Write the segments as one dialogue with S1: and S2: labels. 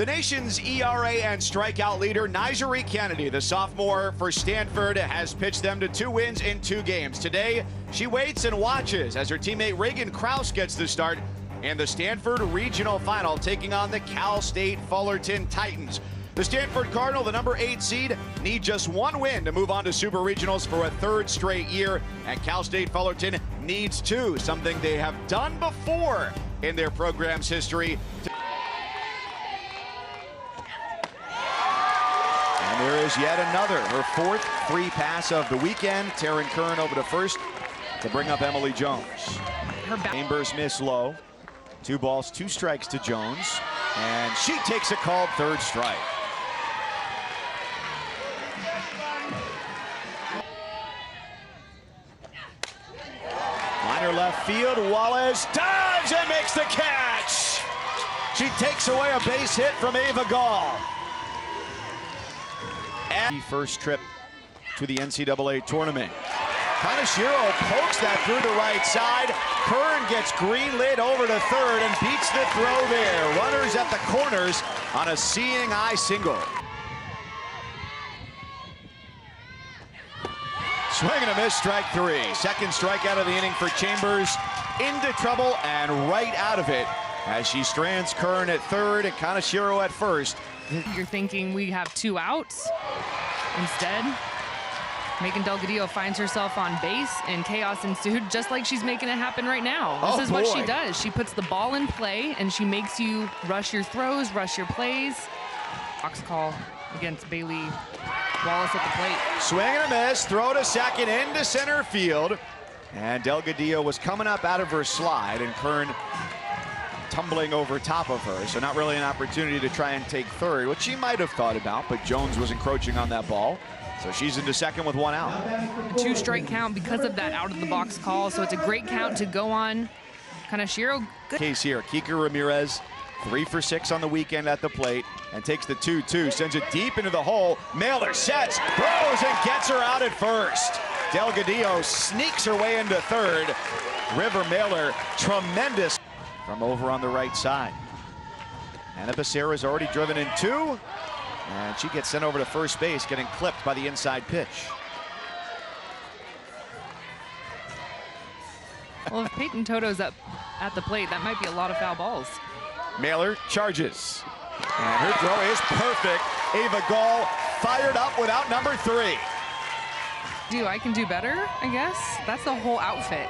S1: The nation's ERA and strikeout leader, Nyjari Kennedy, the sophomore for Stanford, has pitched them to 2 wins in 2 games. Today, she waits and watches as her teammate Reagan Krause gets the start in the Stanford Regional Final, taking on the Cal State Fullerton Titans. The Stanford Cardinal, the number 8 seed, need just 1 win to move on to Super Regionals for a 3rd straight year, and Cal State Fullerton needs 2, something they have done before in their program's history. And there is yet another, her 4th free pass of the weekend. Taryn Kern over to first to bring up Emily Jones. Chambers miss low. 2 balls, 2 strikes to Jones, and she takes a called 3rd strike. Liner left field, Wallace dives and makes the catch. She takes away a base hit from Ava Gall. And first trip to the NCAA tournament. Kaneshiro pokes that through the right side. Kern gets green-lit over to third and beats the throw there. Runners at the corners on a seeing eye single. Swing and a miss, strike 3. 2nd strikeout of the inning for Chambers. Into trouble and right out of it as she strands Kern at third and Kaneshiro at first.
S2: You're thinking we have 2 outs. Instead, Megan Delgadillo finds herself on base and chaos ensued, just like she's making it happen right now. This is what she does. She puts the ball in play and she makes you rush your throws, rush your plays. Box call against Bailey Wallace at the plate.
S1: Swing and a miss, throw to second into center field. And Delgadillo was coming up out of her slide and Kern tumbling over top of her. So not really an opportunity to try and take third, which she might have thought about, but Jones was encroaching on that ball. So she's into second with 1 out.
S2: A 2-strike count because of that out of the box call. So it's a great count to go on. Kaneshiro. Good
S1: case here. Kika Ramirez, 3 for 6 on the weekend at the plate and takes the 2-2, sends it deep into the hole. Mailer sets, throws, and gets her out at first. Delgadillo sneaks her way into third. River Mailer, tremendous from over on the right side. Anna Becerra's already driven in 2. And she gets sent over to first base, getting clipped by the inside pitch.
S2: Well, if Peyton Toto's up at the plate, that might be a lot of foul balls.
S1: Mailer charges. And her throw is perfect. Ava Gall fired up without number 3.
S2: I can do better, I guess. That's the whole outfit.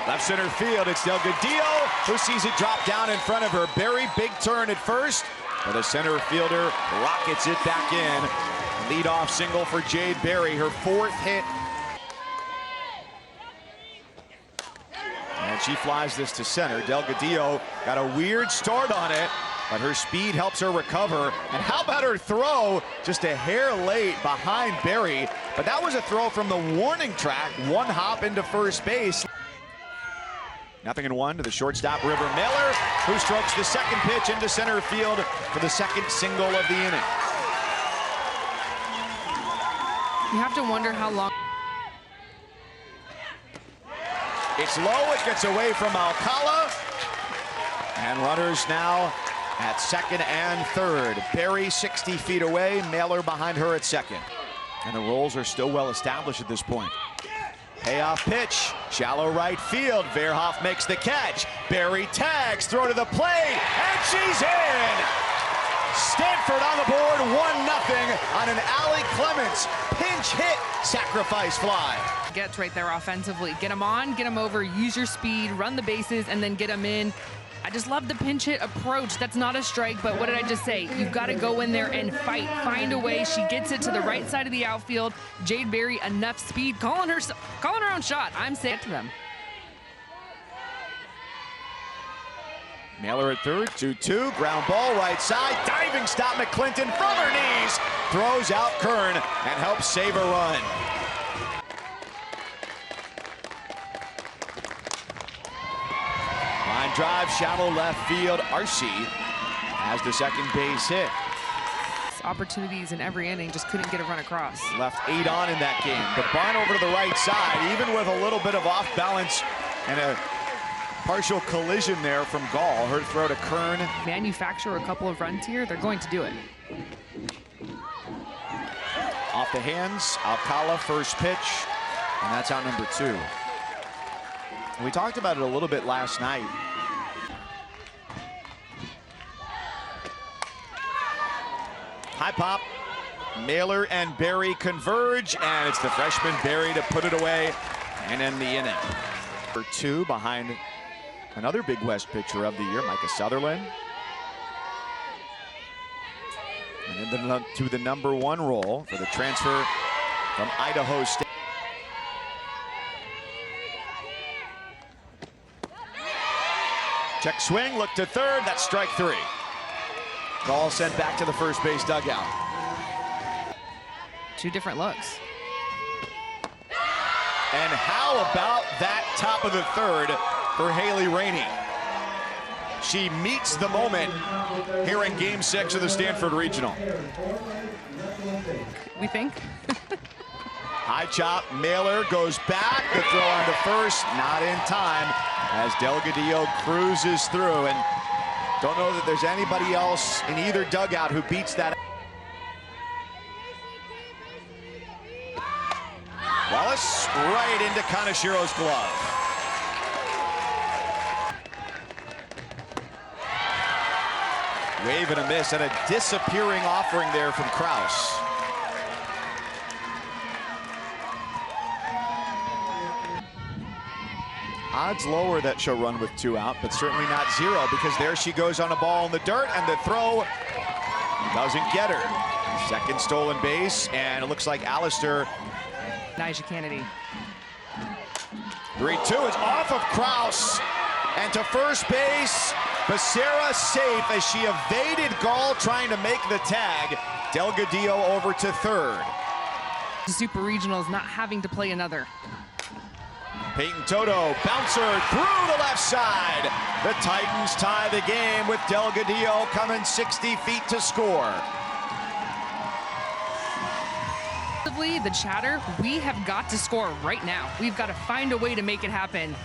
S1: Left center field, it's Delgadillo who sees it drop down in front of her. Berry, big turn at first, but the center fielder rockets it back in. Leadoff single for Jade Berry, her 4th hit. And she flies this to center. Delgadillo got a weird start on it, but her speed helps her recover. And how about her throw? Just a hair late behind Berry, but that was a throw from the warning track. 1 hop into first base. 0-1 to the shortstop, River Mailer, who strokes the 2nd pitch into center field for the 2nd single of the inning.
S2: You have to wonder how long.
S1: It's low, it gets away from Alcala. And runners now at 2nd and 3rd. Berry 60 feet away, Mailer behind her at 2nd. And the roles are still well established at this point. Payoff pitch, shallow right field. Verhoff makes the catch. Berry tags, throw to the plate, and she's in! Stanford on the board, 1-0 on an Allie Clements pinch hit sacrifice fly.
S2: Gets right there offensively. Get them on, get them over, use your speed, run the bases, and then get them in. I just love the pinch hit approach. That's not a strike, but what did I just say? You've got to go in there and fight, find a way. She gets it to the right side of the outfield. Jade Berry, enough speed, calling her own shot. I'm saying to them.
S1: Mailer at third, 2-2, ground ball right side, diving stop McClinton from her knees, throws out Kern and helps save a run. Line drive, shallow left field. Arce has the 2nd base hit.
S2: Opportunities in every inning, just couldn't get a run across.
S1: Left 8 on in that game. The bunt over to the right side, even with a little bit of off balance and a partial collision there from Gall. Her throw to Kern.
S2: Manufacture a couple of runs here, they're going to do it.
S1: Off the hands, Alcala, first pitch, and that's out number 2. We talked about it a little bit last night. High pop, Mailer and Berry converge, and it's the freshman Berry to put it away and end the inning. Number 2 behind another Big West pitcher of the year, Micah Sutherland. And then to the number 1 role for the transfer from Idaho State. Check swing, look to third, that's strike 3. Gall sent back to the first base dugout.
S2: 2 different looks.
S1: And how about that top of the third for Haley Rainey? She meets the moment here in Game 6 of the Stanford Regional.
S2: We think.
S1: High chop, Mailer goes back. The throw on to first, not in time, as Delgadillo cruises through. And don't know that there's anybody else in either dugout who beats that. Wallace right into Kanashiro's glove. Wave and a miss, and a disappearing offering there from Kraus. Odds lower that she'll run with 2 out, but certainly not 0, because there she goes on a ball in the dirt, and the throw doesn't get her. Second stolen base, and it looks like Allister.
S2: Nyjah Kennedy.
S1: 3-2, it's off of Kraus, and to first base. Becerra safe as she evaded Gall trying to make the tag. Delgadillo over to third.
S2: The Super Regionals not having to play another.
S1: Peyton Toto, bouncer through the left side. The Titans tie the game with Delgadillo coming 60 feet to score.
S2: The chatter, we have got to score right now. We've got to find a way to make it happen.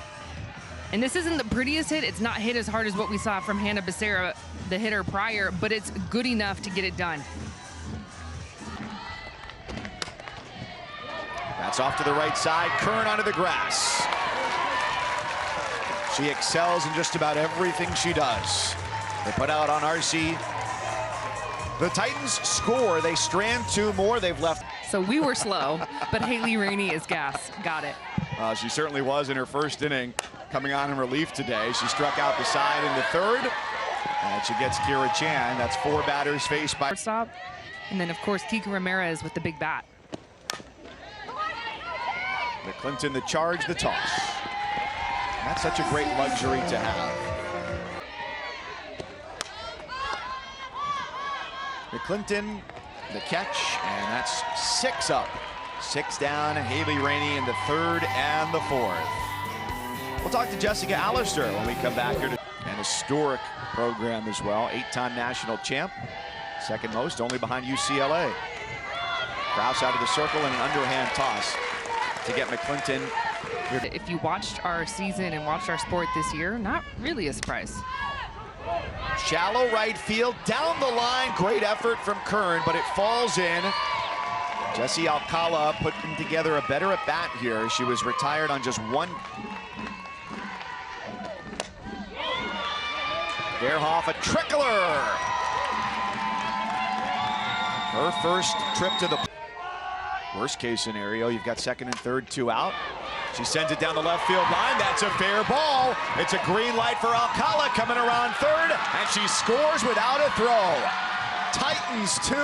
S2: And this isn't the prettiest hit. It's not hit as hard as what we saw from Hannah Becerra, the hitter prior, but it's good enough to get it done.
S1: That's off to the right side. Kern onto the grass. She excels in just about everything she does. They put out on RC. The Titans score. They strand 2 more. They've left.
S2: So we were slow, but Haley Rainey is gas. Got it.
S1: She certainly was in her first inning, coming on in relief today. She struck out the side in the third, and she gets Kira Chan. That's 4 batters faced by.
S2: Stop. And then, of course, Kika Ramirez with the big bat.
S1: McClinton the charge, the toss. That's such a great luxury to have. McClinton, the catch, and that's 6 up. 6 down, Haley Rainey in the third and the fourth. We'll talk to Jessica Allister when we come back here. An historic program as well. 8-time national champ. Second most, only behind UCLA. Kraus out of the circle and an underhand toss to get McClinton.
S2: If you watched our season and watched our sport this year, not really a surprise.
S1: Shallow right field, down the line. Great effort from Kern, but it falls in. Jessie Alcala putting together a better at bat here. She was retired on just 1. Verhoff, a trickler. Her first trip to the worst case scenario. You've got second and third, 2 out. She sends it down the left field line. That's a fair ball. It's a green light for Alcala coming around third, and she scores without a throw. Titans 2,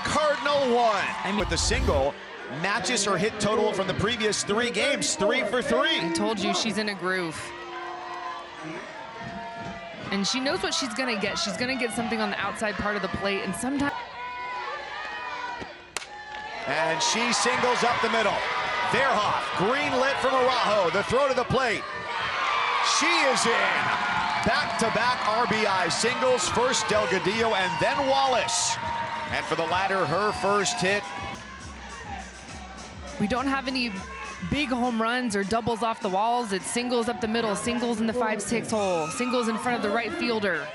S1: Cardinal 1. And with the single, matches her hit total from the previous 3 games, 3 for 3.
S2: I told you she's in a groove. And she knows what she's gonna get. She's gonna get something on the outside part of the plate, and sometimes.
S1: And she singles up the middle. Verhoff, green lit from Araujo. The throw to the plate. She is in. Back-to-back RBI singles. First Delgadillo and then Wallace. And for the latter, her first hit.
S2: We don't have any big home runs or doubles off the walls. It's singles up the middle, singles in the 5-6 hole, singles in front of the right fielder.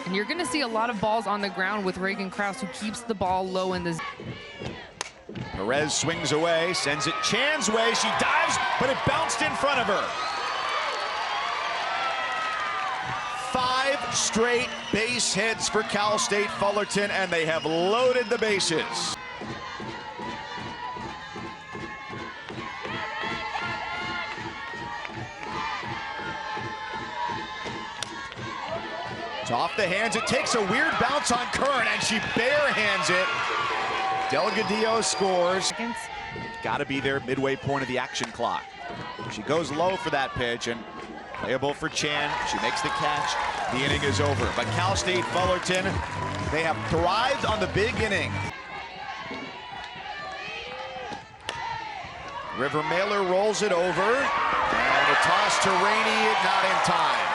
S2: And you're gonna see a lot of balls on the ground with Reagan Kraus, who keeps the ball low in the zone.
S1: Perez swings away, sends it Chan's way. She dives, but it bounced in front of her. 5 straight base hits for Cal State Fullerton, and they have loaded the bases. It's off the hands. It takes a weird bounce on Kern, and she barehands it. Delgadillo scores. Got to be there midway point of the action clock. She goes low for that pitch, and playable for Chan. She makes the catch. The inning is over. But Cal State Fullerton, they have thrived on the big inning. River Mailer rolls it over, and a toss to Rainey, not in time.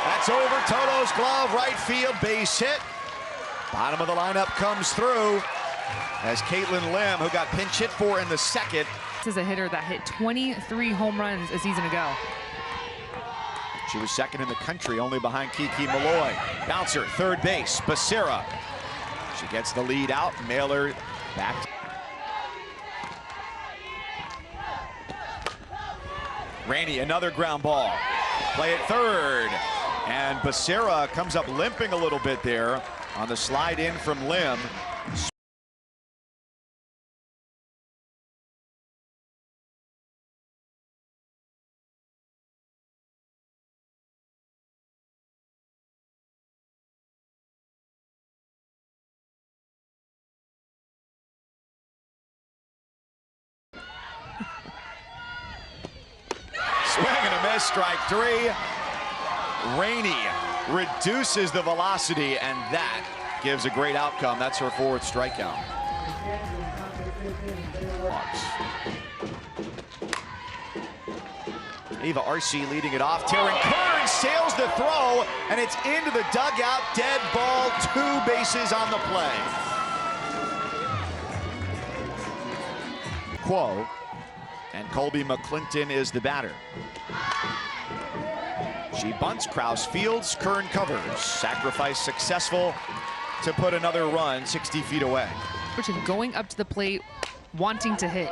S1: That's over. Toto's glove, right field, base hit. Bottom of the lineup comes through as Caitlin Lim, who got pinch hit for in the second.
S2: This is a hitter that hit 23 home runs a season ago.
S1: She was second in the country, only behind Kiki Malloy. Bouncer, third base, Becerra. She gets the lead out. Mailer back. Rainey, another ground ball. Play at third. And Becerra comes up limping a little bit there on the slide in from Lim. Swing and a miss, strike 3. Rainey reduces the velocity, and that gives a great outcome. That's her 4th strikeout. Eva Arce leading it off. Taryn Kern sails the throw, and it's into the dugout. Dead ball, 2 bases on the play. Quo, and Colby McClinton is the batter. She bunts, Kraus fields, Kern covers. Sacrifice successful to put another run 60 feet away.
S2: Going up to the plate, wanting to hit.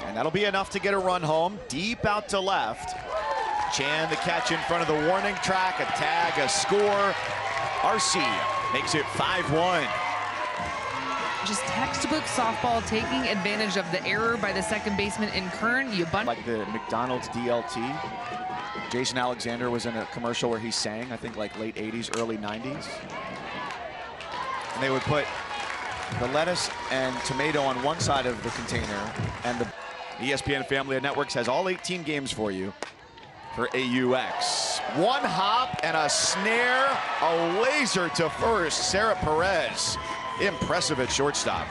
S1: And that'll be enough to get a run home. Deep out to left. Chan the catch in front of the warning track. A tag, a score. Arce makes it 5-1.
S2: Just textbook softball, taking advantage of the error by the second baseman in Kern. You bunt.
S1: Like the McDonald's DLT. Jason Alexander was in a commercial where he sang, I think like late 80s, early 90s. And they would put the lettuce and tomato on one side of the container, and the ESPN Family of Networks has all 18 games for you for AUX. One hop and a snare, a laser to first. Sarah Perez, impressive at shortstop.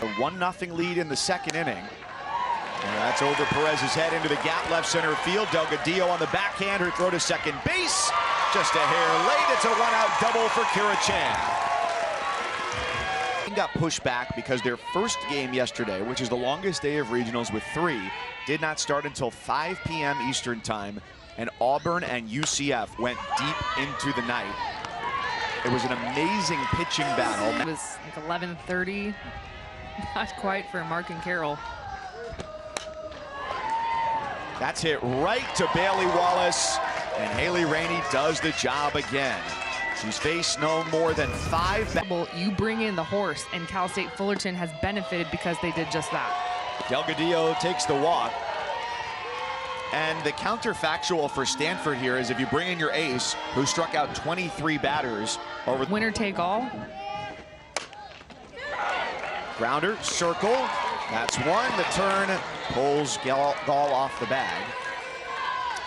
S1: A 1-0 lead in the second inning. And that's over Perez's head into the gap, left center field. Delgadillo on the backhand, her throw to second base. Just a hair late. It's a 1-out double for Kira Chan. Got pushed back because their first game yesterday, which is the longest day of regionals with 3, did not start until 5 p.m. Eastern time, and Auburn and UCF went deep into the night. It was an amazing pitching battle.
S2: It was like 11:30, not quite for Mark and Carroll.
S1: That's hit right to Bailey Wallace, and Haley Rainey does the job again. She's faced no more than 5.
S2: You bring in the horse, and Cal State Fullerton has benefited because they did just that.
S1: Delgadillo takes the walk. And the counterfactual for Stanford here is if you bring in your ace, who struck out 23 batters over.
S2: Winner take all.
S1: Grounder, circle. That's one. The turn pulls Gall off the bag.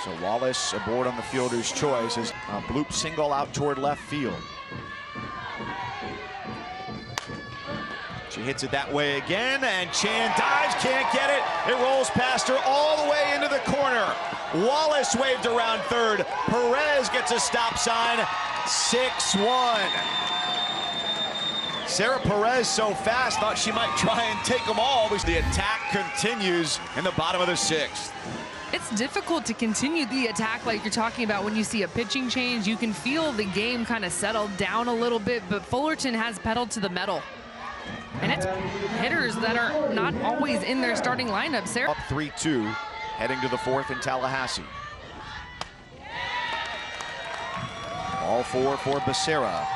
S1: So Wallace aboard on the fielder's choice as a bloop single out toward left field. She hits it that way again, and Chan dives, can't get it. It rolls past her all the way into the corner. Wallace waved around third. Perez gets a stop sign. 6-1. Sarah Perez so fast, thought she might try and take them all. The attack continues in the bottom of the sixth.
S2: It's difficult to continue the attack like you're talking about when you see a pitching change. You can feel the game kind of settle down a little bit, but Fullerton has pedaled to the metal. And it's hitters that are not always in their starting lineup. Sarah
S1: up 3-2, heading to the fourth in Tallahassee. All four for Becerra.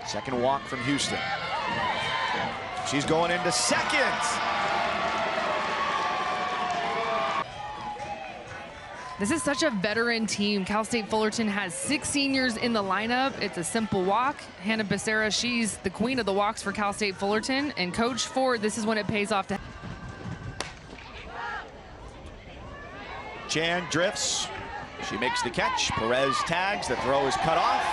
S1: Second walk from Houston. She's going into second.
S2: This is such a veteran team. Cal State Fullerton has 6 seniors in the lineup. It's a simple walk. Hannah Becerra, she's the queen of the walks for Cal State Fullerton. And Coach Ford, this is when it pays off to.
S1: Chan drifts. She makes the catch. Perez tags. The throw is cut off.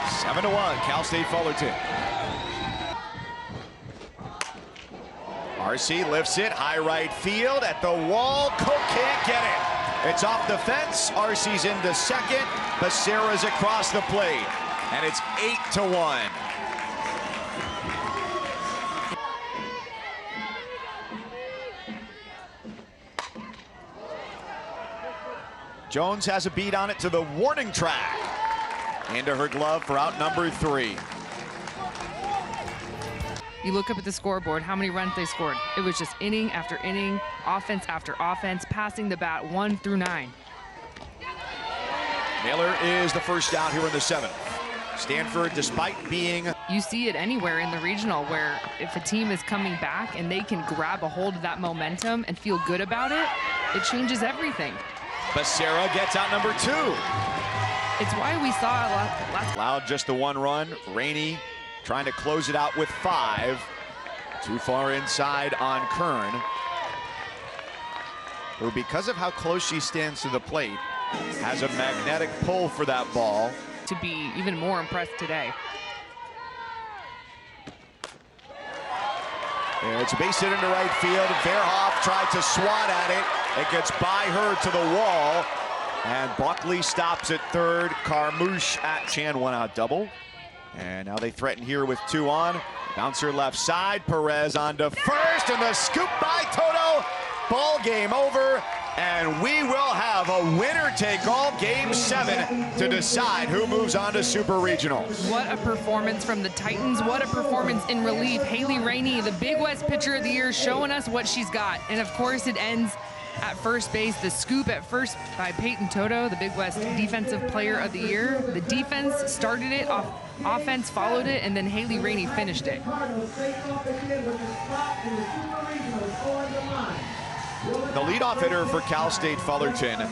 S1: 7-1, Cal State Fullerton. RC lifts it, high right field at the wall. Cook can't get it. It's off the fence. RC's into second. Becerra's across the plate. And it's 8-1. Jones has a beat on it to the warning track. Into her glove for out number 3.
S2: You look up at the scoreboard, how many runs they scored. It was just inning after inning, offense after offense, passing the bat 1 through 9.
S1: Naylor is the first out here in the 7th. Stanford, despite being...
S2: You see it anywhere in the regional where if a team is coming back and they can grab a hold of that momentum and feel good about it, it changes everything.
S1: Becerra gets out number 2.
S2: It's why we saw a lot last.
S1: Allowed just the 1 run. Rainey trying to close it out with 5. Too far inside on Kern, who, because of how close she stands to the plate, has a magnetic pull for that ball.
S2: To be even more impressed today.
S1: It's a base hit into right field. Verhoff tried to swat at it. It gets by her to the wall. And Buckley stops at third. Carmouche at Chan, 1-out double. And now they threaten here with 2 on. Bouncer left side. Perez on to first. And the scoop by Toto. Ball game over. And we will have a winner-take-all Game 7 to decide who moves on to Super Regionals.
S2: What a performance from the Titans. What a performance in relief. Haley Rainey, the Big West Pitcher of the Year, showing us what she's got. And, of course, it ends at first base. The scoop at first by Peyton Toto, the Big West Defensive Player of the Year. The defense started it, offense followed it, and then Haley Rainey finished it.
S1: The leadoff hitter for Cal State Fullerton